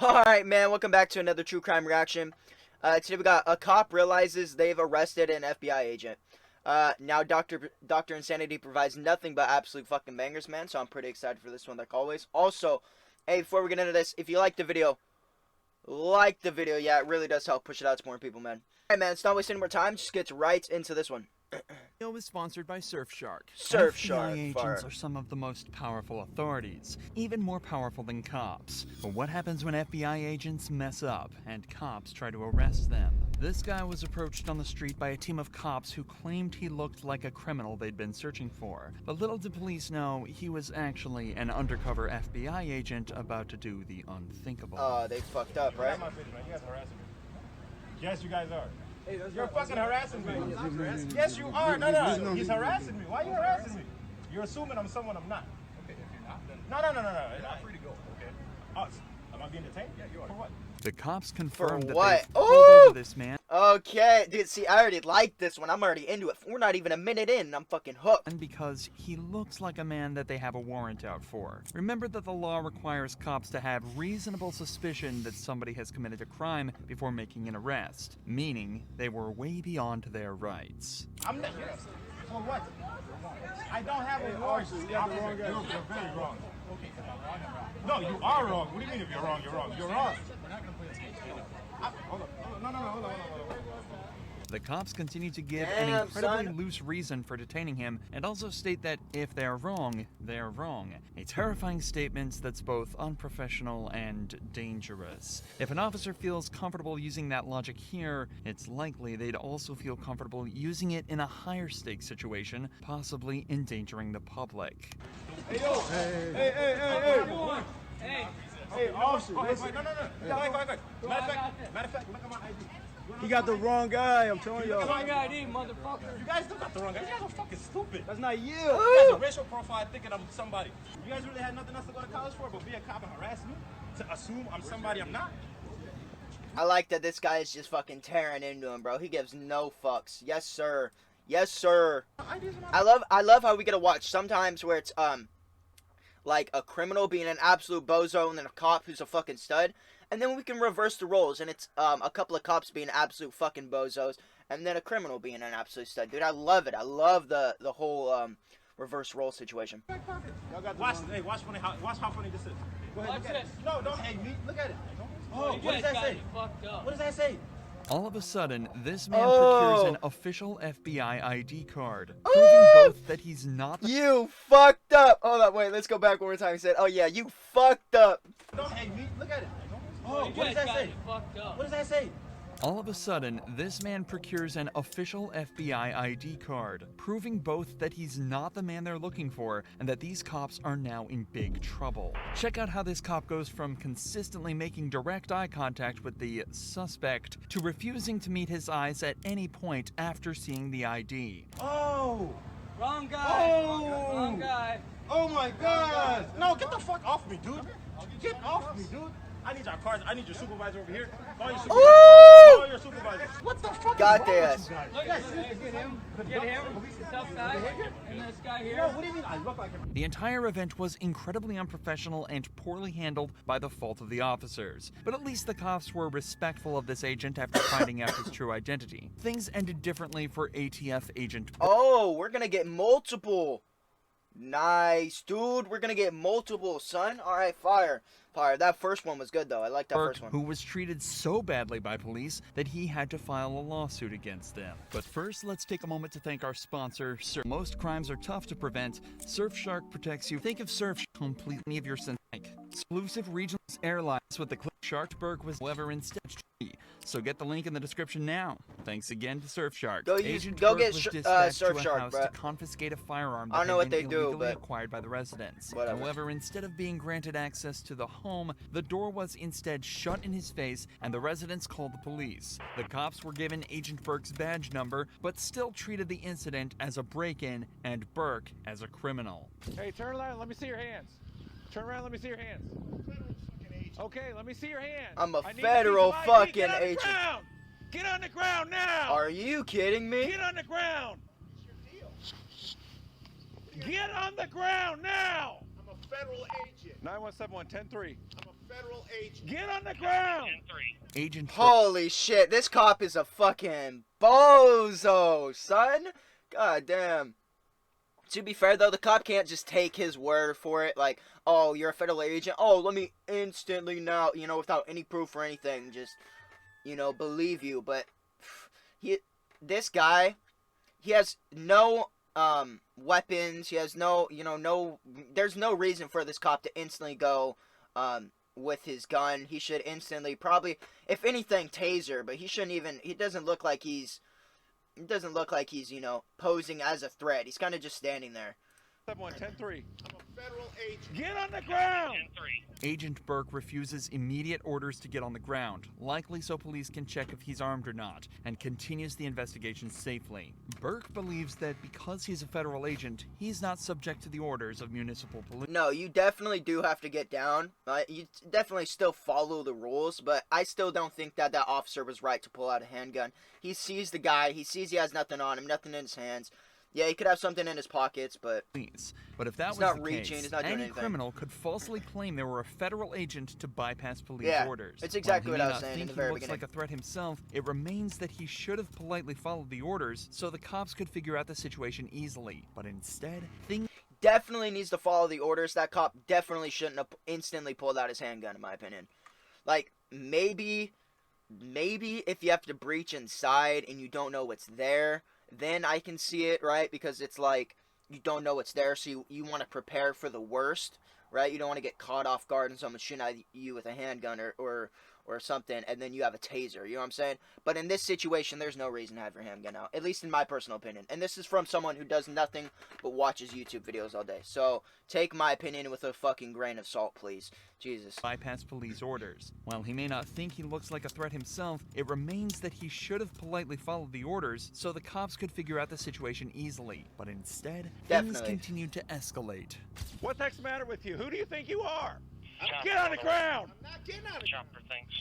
Alright, man, welcome back to another true crime reaction. Today we got a cop realizes they've arrested an FBI agent. Now Dr. Insanity provides nothing but absolute fucking bangers, man, so I'm pretty excited for this one like always. Also, hey, before we get into this, if you like the video, yeah, it really does help push it out to more people, man. Alright, man, let's not waste any more time, just get right into this one. Video is sponsored by Surfshark. Surfshark. FBI agents are some of the most powerful authorities, even more powerful than cops. But what happens when FBI agents mess up and cops try to arrest them? This guy was approached on the street by a team of cops who claimed he looked like a criminal they'd been searching for. But little did police know he was actually an undercover FBI agent about to do the unthinkable. They fucked up, right? You guys harassing me. Yes, you guys are. Hey, you're fucking harassing me. Yes, you are. No. He's harassing me. Why are you harassing me? You're assuming I'm someone I'm not. Okay, if you're not, then... No. You're not free to go, okay? Am I being detained? Yeah, you are. For what? The cops confirmed that what? they pulled over this man. Okay, dude, see, I already like this one. I'm already into it. We're not even a minute in, and I'm fucking hooked. And because he looks like a man that they have a warrant out for. Remember that the law requires cops to have reasonable suspicion that somebody has committed a crime before making an arrest, meaning they were way beyond their rights. I'm not... For what? I don't have a warrant. You're very wrong. No, you are wrong. What do you mean if you're wrong? You're wrong. You're wrong. Hold on. The cops continue to give an incredibly loose reason for detaining him and also state that if they're wrong, they're wrong. A terrifying statement that's both unprofessional and dangerous. If an officer feels comfortable using that logic here, it's likely they'd also feel comfortable using it in a higher stakes situation, possibly endangering the public. Hey, yo! Hey, officer! No. Go ahead. Matter of fact, look at my ID. He got the wrong guy, I'm telling y'all. Wrong ID, motherfucker. You guys still got the wrong guy. You guys are fucking stupid. That's not you. You guys a racial profile thinking I'm somebody. You guys really had nothing else to go to college for but be a cop and harass me? To assume I'm somebody I'm not? I like that this guy is just fucking tearing into him, bro. He gives no fucks. Yes, sir. Yes, sir. I love how we get to watch sometimes where it's, like a criminal being an absolute bozo and then a cop who's a fucking stud. And then we can reverse the roles, and it's a couple of cops being absolute fucking bozos, and then a criminal being an absolute stud. Dude, I love it. I love the whole reverse role situation. Watch how funny this is. Go ahead, look at it. No, don't hate me. Look at it. Oh, what does that say? What does that say? All of a sudden, this man procures an official FBI ID card, proving both that he's not You fucked up! Hold on, wait, let's go back one more time. He said, oh yeah, you fucked up! Don't hate me. Look at it. Oh, what does that say? What does that say? All of a sudden, this man procures an official FBI ID card, proving both that he's not the man they're looking for and that these cops are now in big trouble. Check out how this cop goes from consistently making direct eye contact with the suspect to refusing to meet his eyes at any point after seeing the ID. Oh! Wrong guy! Oh! Wrong guy! Oh my God! No, get the fuck off me, dude! Get off me, dude! I need your cards. I need your supervisor over here. Call your supervisor. Call your supervisor. What the fuck? Got this. Look at him. Get him. Tough guy. And this guy here. No, what do you mean I look like him? The entire event was incredibly unprofessional and poorly handled by the fault of the officers. But at least the cops were respectful of this agent after finding out his true identity. Things ended differently for ATF agent. Oh, we're gonna get multiple. Nice, dude. We're gonna get multiple, son. Alright, fire. That first one was good, though. I like that Burke, first one. who was treated so badly by police that he had to file a lawsuit against them. But first, let's take a moment to thank our sponsor, Surf. Most crimes are tough to prevent. Surfshark protects you. Think of Surfshark completely of your sense. Exclusive regional airlines with the click Sharkburg was however instead tree. So get the link in the description now. Thanks again to Surfshark. Go get Surfshark, bro. To confiscate a firearm that I don't know had what been they do, illegally but acquired by the residents. whatever. However, instead of being granted access to the home, the door was instead shut in his face, and the residents called the police. The cops were given Agent Burke's badge number, but still treated the incident as a break-in and Burke as a criminal. Hey, turn around. Let me see your hands. Turn around. Let me see your hands. Okay, let me see your hands. I'm a federal fucking agent. Get on the ground now! Are you kidding me? Get on the ground! Get on the ground now! I'm a federal agent. 917-110-3. I'm a federal agent. Get on the ground! Agent Holy shit, this cop is a fucking bozo, son. God damn. To be fair, though, the cop can't just take his word for it, like, oh, you're a federal agent, oh, let me instantly now, you know, without any proof or anything, just, you know, believe you. But this guy, he has no weapons, he has no, you know, there's no reason for this cop to instantly go with his gun. He should instantly, probably, if anything, taser, but he shouldn't even, he doesn't look like he's, you know, posing as a threat. He's kind of just standing there. 7-1, 10-3. I'm a federal agent. Get on the ground! Agent Burke refuses immediate orders to get on the ground, likely so police can check if he's armed or not, and continues the investigation safely. Burke believes that because he's a federal agent, he's not subject to the orders of municipal police. No, you definitely do have to get down. You definitely still follow the rules, but I still don't think that that officer was right to pull out a handgun. He sees the guy, he sees he has nothing on him, nothing in his hands. Yeah, he could have something in his pockets, but if that was not the reaching, case, he's not doing any anything. criminal could falsely claim they were a federal agent to bypass police Yeah, orders. it's exactly While what he I was may not saying in think the very he looks beginning. like a threat himself, it remains that he should have politely followed the orders so the cops could figure out the situation easily. But instead, things definitely needs to follow the orders. That cop definitely shouldn't have instantly pulled out his handgun, in my opinion. Like, maybe if you have to breach inside and you don't know what's there, then I can see it, right? Because it's like, you don't know what's there, so you want to prepare for the worst, right? You don't want to get caught off guard and someone shooting at you with a handgun or something, and then you have a taser, you know what I'm saying? But in this situation, there's no reason to have your handgun out, at least in my personal opinion. And this is from someone who does nothing but watches YouTube videos all day. So, take my opinion with a fucking grain of salt, please. Jesus. bypass police orders. While he may not think he looks like a threat himself, it remains that he should have politely followed the orders so the cops could figure out the situation easily. But instead, things Definitely. continued to escalate. What the heck's the matter with you? Who do you think you are? Chopper. Get on the ground! I'm not getting out of Chopper, thanks.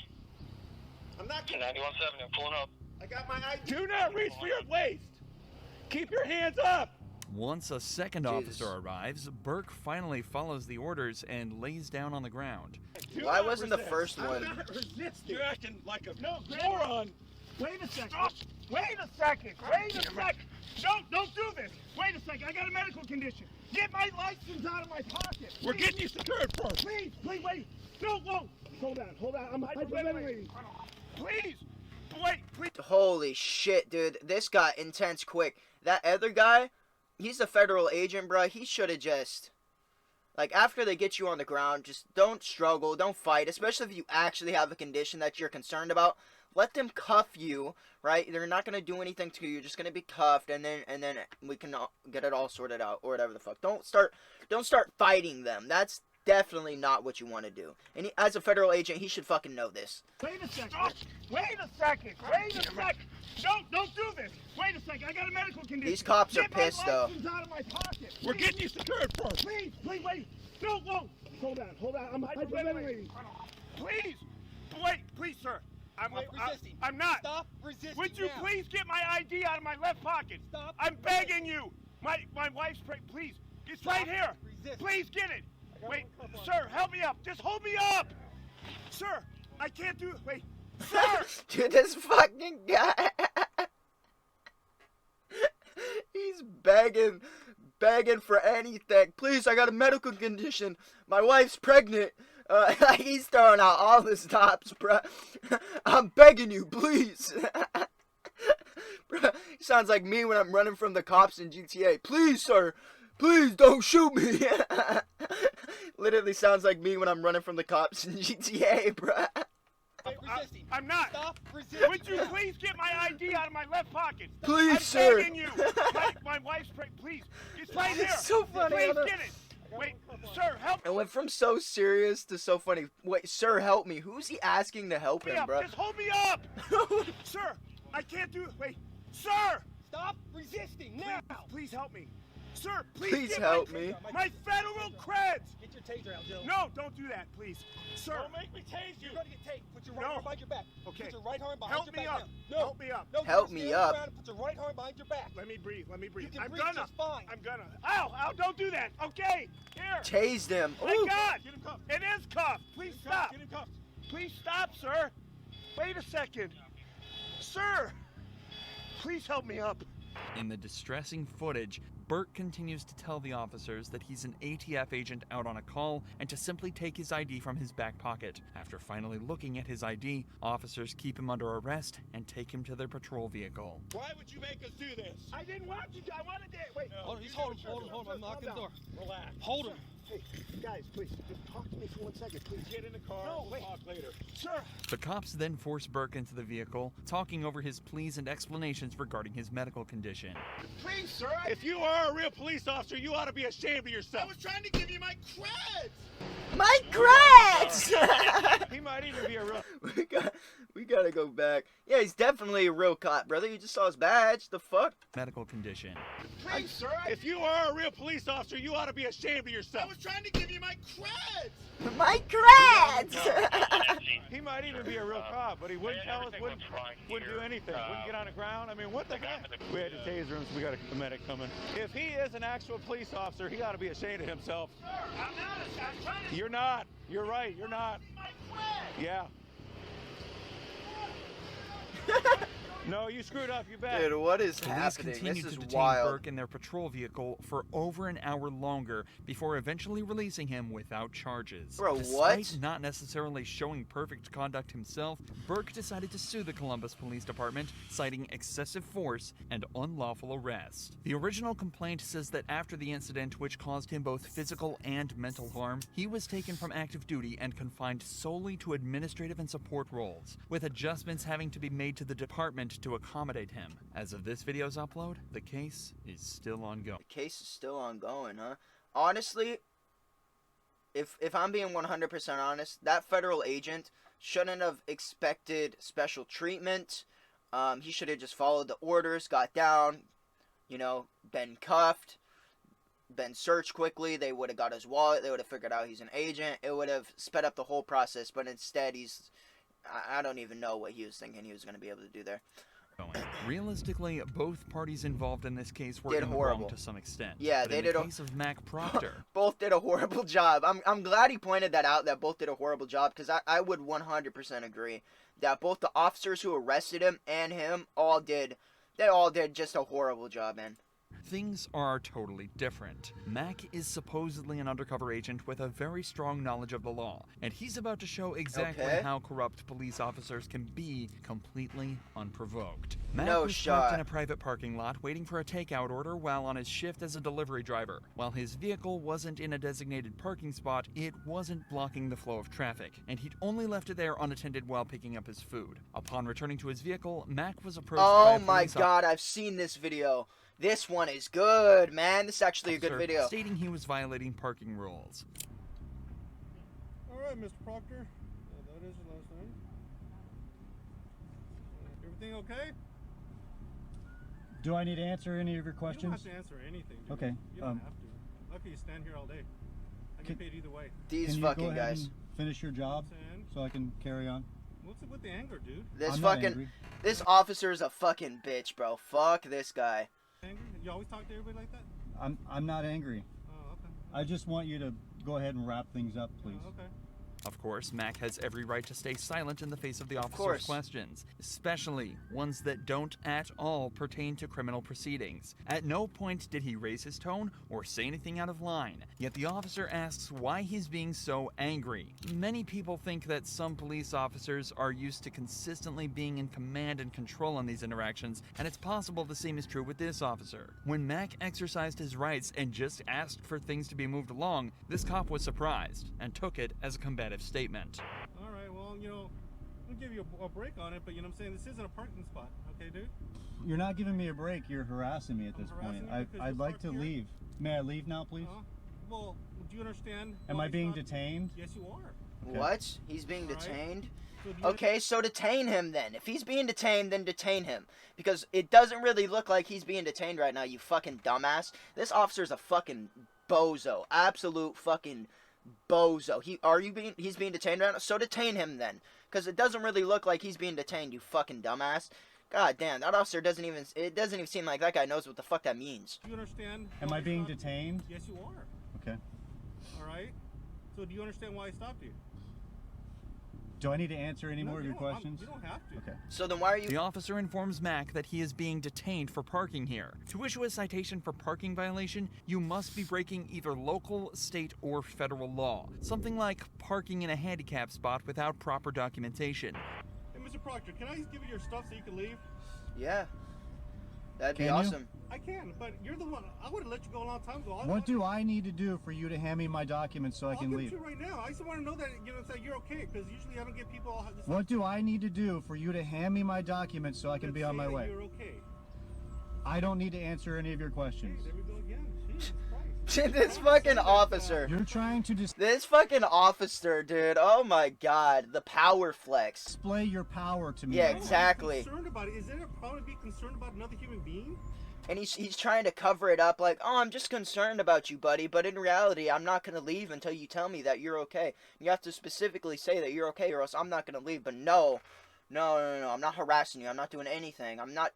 I'm not getting 91-7, I'm pulling up. I got my ID. Do not reach for your waist! Keep your hands up! Once a second Jesus. officer arrives, Burke finally follows the orders and lays down on the ground. Do Why not wasn't the resist. first one? I'm not resisting. You're acting like a moron! Wait a second. Stop. Wait a second. Wait a second. Don't do this. Wait a second. I got a medical condition. Get my license out of my pocket. We're getting you secured first! Please, wait. No, whoa. Hold on. I'm hyperventilating. Please! Wait, please! Holy shit, dude. This got intense quick. That other guy, he's a federal agent, bro. He should have just, like, after they get you on the ground, just don't struggle, don't fight, especially if you actually have a condition that you're concerned about. Let them cuff you, right? They're not gonna do anything to you. You're just gonna be cuffed, and then we can get it all sorted out, or whatever the fuck. Don't start fighting them. That's definitely not what you want to do. And as a federal agent, he should fucking know this. Wait a second. Don't do this. Wait a second. I got a medical condition. These cops are Get pissed, my though. license out of my pocket. We're getting you secured first! Please, wait. No, whoa. Hold on. I'm hyperventilating. Please! Wait, please, sir. I'm not. Stop resisting. Would you now. please get my ID out of my left pocket? Stop. I'm begging you. My wife's pregnant. Please. It's right here. Resist. Please get it. Wait, sir, help me up. Just hold me up. Sir, I can't do it. Wait. Sir! Dude, this fucking guy. He's begging for anything. Please, I got a medical condition. My wife's pregnant. He's throwing out all the stops, bruh. I'm begging you, please. Bruh, he sounds like me when I'm running from the cops in GTA. Please, sir. Please don't shoot me. Literally sounds like me when I'm running from the cops in GTA, bruh. Resisting. I'm not. Stop resisting. Would you please get my ID out of my left pocket? Please, I'm sir. begging you. My wife's pregnant. Please. It's right here. It's so funny. Please get it. Wait, sir, help It went from so serious to so funny. Wait, sir, help me. Who's he asking to help me him, up. bro? Just hold me up. Sir, I can't do it. Wait. Sir! Stop resisting now. Please help me. Sir, Please get help me. My federal creds. Get your taser out, Joe. No, don't do that, please. Sir. Don't make me tase you. You're going to get tased. Put your right No. arm behind your back. Okay. Put your right arm behind Help your me back up. now. No. Help me up. No, Help you me stand up. around and put your right arm behind your back. Let me breathe. Let me breathe. You can I'm breathe gonna. just fine. I'm gonna. Ow! Ow! Don't do that. Okay. Here. Tased him. My Ooh. God! Get him cuffed. It is cuffed. Please stop. Get him cuffed. Please stop, sir. Wait a second. Sir, please help me up. In the distressing footage, Burke continues to tell the officers that he's an ATF agent out on a call and to simply take his ID from his back pocket. After finally looking at his ID, officers keep him under arrest and take him to their patrol vehicle. Why would you make us do this? I didn't want you to. I wanted to. Wait. Hold on, he's holding him. I'm knocking the door. Relax. Hold him. Hey, guys, please, just talk to me for 1 second, please. Get in the car. No, We'll wait. talk later. Sir. The cops then force Burke into the vehicle, talking over his pleas and explanations regarding his medical condition. Please, sir. If you are a real police officer, you ought to be ashamed of yourself. I was trying to give you my creds. My creds! He might even be a real. we gotta go back. Yeah, he's definitely a real cop, brother. You just saw his badge. The fuck? Medical condition. Please, sir. If you are a real police officer, you ought to be ashamed of I yourself. was trying to give you my creds. My creds! He might even be a real cop, but he wouldn't tell us, wouldn't do anything, wouldn't get on the ground. I mean, what the heck? We had to tase him, so we got a medic coming. If he is an actual police officer, he ought to be ashamed of himself. Sir, I'm not. I'm trying to. You're not. You're right. You're not. My creds. Yeah. No, you screwed up. You bet. Dude, what is Police happening? continued This to is detain wild. Burke in their patrol vehicle for over an hour longer before eventually releasing him without charges. Bro, Despite what? not necessarily showing perfect conduct himself, Burke decided to sue the Columbus Police Department, citing excessive force and unlawful arrest. The original complaint says that after the incident, which caused him both physical and mental harm, he was taken from active duty and confined solely to administrative and support roles, with adjustments having to be made to the department to accommodate him. As of this video's upload, the case is still ongoing. The case is still ongoing, huh? Honestly, if I'm being 100% honest, that federal agent shouldn't have expected special treatment. He should have just followed the orders, got down, you know, been cuffed, been searched quickly. They would have got his wallet. They would have figured out he's an agent. It would have sped up the whole process, but instead I don't even know what he was thinking he was going to be able to do there. Realistically, both parties involved in this case were Did in the horrible. wrong to some extent. Yeah, But they in did the a- case of Mac Proctor, Both did a horrible job. I'm glad he pointed that out, that both did a horrible job, because I would 100% agree that both the officers who arrested him and him all did just a horrible job, man. things are totally different. Mac is supposedly an undercover agent with a very strong knowledge of the law, and he's about to show exactly Okay. how corrupt police officers can be completely unprovoked. Mac No was shot. parked in a private parking lot waiting for a takeout order while on his shift as a delivery driver. While his vehicle wasn't in a designated parking spot, it wasn't blocking the flow of traffic, and he'd only left it there unattended while picking up his food. Upon returning to his vehicle, Mac was approached by Oh a my police god, I've seen this video. This one is good, man. This is actually a good officer video. stating he was violating parking rules. All right, Mr. Proctor. That is your last name. Everything okay? Do I need to answer any of your You don't questions? have to answer anything, dude. Okay, You don't have to. Lucky you stand here all day. I get paid either way. These Can you fucking go ahead guys. and finish your job And so I can carry on? what's it with the anger, dude? This I'm not fucking angry. this officer is a fucking bitch, bro. Fuck this guy. Angry? You always talk to everybody like that? I'm not angry. Oh, okay. I just want you to go ahead and wrap things up, please. Oh, okay. Of course, Mac has every right to stay silent in the face of the officer's course. questions, especially ones that don't at all pertain to criminal proceedings. At no point did he raise his tone or say anything out of line, yet the officer asks why he's being so angry. Many people think that some police officers are used to consistently being in command and control on these interactions, and it's possible the same is true with this officer. When Mac exercised his rights and just asked for things to be moved along, this cop was surprised and took it as a combative statement. All right, well, you know, I'll give you a break on it, but you know what I'm saying? This isn't a parking spot, okay, dude? You're not giving me a break. You're harassing me at this harassing point. you because I'd you're like to parked here? leave. May I leave now, please? Well, do you understand? Am why I it's being not- detained? Yes, you are. Okay. What? He's being Alright. detained? Okay, so detain him then. If he's being detained, then detain him. Because it doesn't really look like he's being detained right now, you fucking dumbass. This officer's a fucking bozo. Absolute fucking bozo. He's being detained right now? So detain him then. Because it doesn't really look like he's being detained, you fucking dumbass. God damn, that officer doesn't even seem like that guy knows what the fuck that means. Do you understand? Am I being detained? Yes, you are. Okay. Alright? So do you understand why I stopped you? Do I need to answer any more of your questions? You don't have to. Okay. So then why are you... The officer informs Mac that he is being detained for parking here. To issue a citation for parking violation, you must be breaking either local, state, or federal law. Something like parking in a handicap spot without proper documentation. Hey, Mr. Proctor, can I just give you your stuff so you can leave? Yeah. That'd be Can you? awesome. I can, but you're the one. I would have let you go a long time ago. What do I need to do for you to hand me my documents so I can I'll leave? give it to you right now. I just want to know that you're okay, because usually I don't get people. What do I need to do for you to hand me my documents so I can be on my way? You're okay. I don't need to answer any of your questions. Hey, there we go again. Jesus Christ. This fucking officer. You're trying to This fucking officer, dude. Oh my god. The power flex. display your power to me. Yeah, right now. exactly. I'm concerned about it. Is there a problem to be concerned about another human being? And he's trying to cover it up like, oh, I'm just concerned about you, buddy. But in reality, I'm not going to leave until you tell me that you're okay. You have to specifically say that you're okay or else I'm not going to leave. But no. I'm not harassing you. I'm not doing anything. I'm not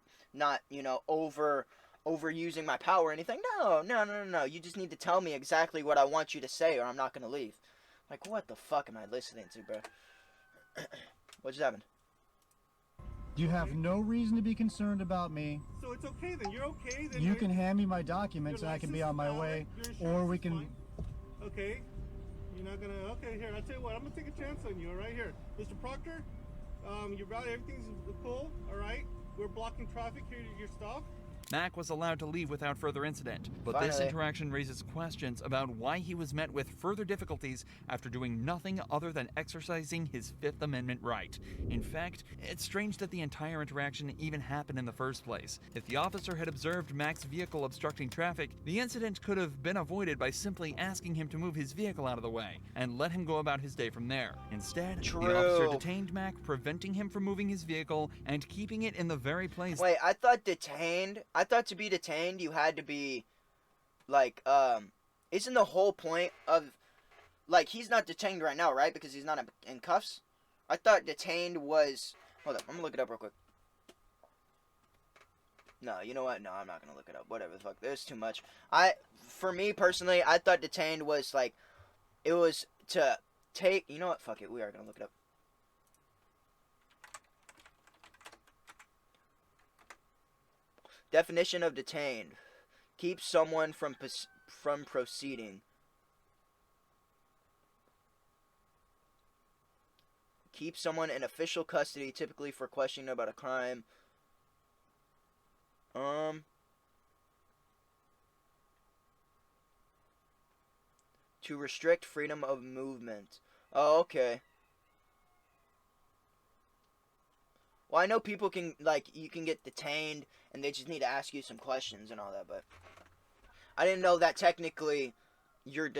overusing my power or anything. No. You just need to tell me exactly what I want you to say or I'm not going to leave. Like, what the fuck am I listening to, bro? What just happened? You have no reason to be concerned about me. So it's okay then. You're okay then. You can hand me my documents and I can be on my way. Or we can... Okay. You're not gonna... Okay, here. I'll tell you what. I'm gonna take a chance on you, alright? Here. Mr. Proctor, you're about... Everything's cool, alright? We're blocking traffic. Here, your stuff. Mac was allowed to leave without further incident, but this Finally. interaction raises questions about why he was met with further difficulties after doing nothing other than exercising his Fifth Amendment right. In fact, it's strange that the entire interaction even happened in the first place. If the officer had observed Mac's vehicle obstructing traffic, the incident could have been avoided by simply asking him to move his vehicle out of the way and let him go about his day from there. Instead, the officer detained Mac, preventing him from moving his vehicle and keeping it in the very place. Wait, I thought to be detained, you had to be, like, isn't the whole point of, like, he's not detained right now, right? Because he's not in cuffs? I thought detained was, hold up, I'm gonna look it up real quick. No, you know what? No, I'm not gonna look it up. Whatever the fuck, there's too much. For me, personally, I thought detained was, like, it was to take, you know what? Fuck it, we are gonna look it up. Definition of detained: keep someone from proceeding. Keep someone in official custody, typically for questioning about a crime. To restrict freedom of movement. Oh, okay. Well, I know people can, like, you can get detained and they just need to ask you some questions and all that, but I didn't know that technically you're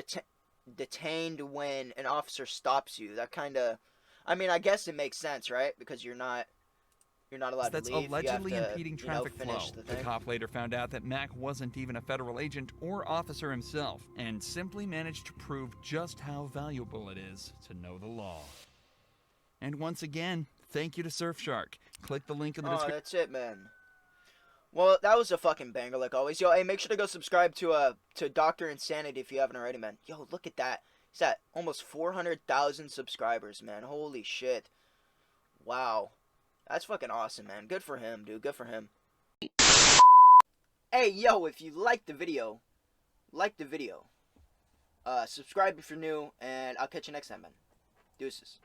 detained when an officer stops you. That kind of, I mean, I guess it makes sense, right? Because you're not allowed That's to leave. allegedly you have to, impeding traffic flow. The cop later found out that Mac wasn't even a federal agent or officer himself, and simply managed to prove just how valuable it is to know the law. And once again, thank you to Surfshark. Click the link in the description. Oh, that's it, man. Well, that was a fucking banger, like always. Yo, hey, make sure to go subscribe to Dr. Insanity if you haven't already, man. Yo, look at that. He's at almost 400,000 subscribers, man. Holy shit. Wow. That's fucking awesome, man. Good for him, dude. Good for him. Hey, yo, if you liked the video, subscribe if you're new, and I'll catch you next time, man. Deuces.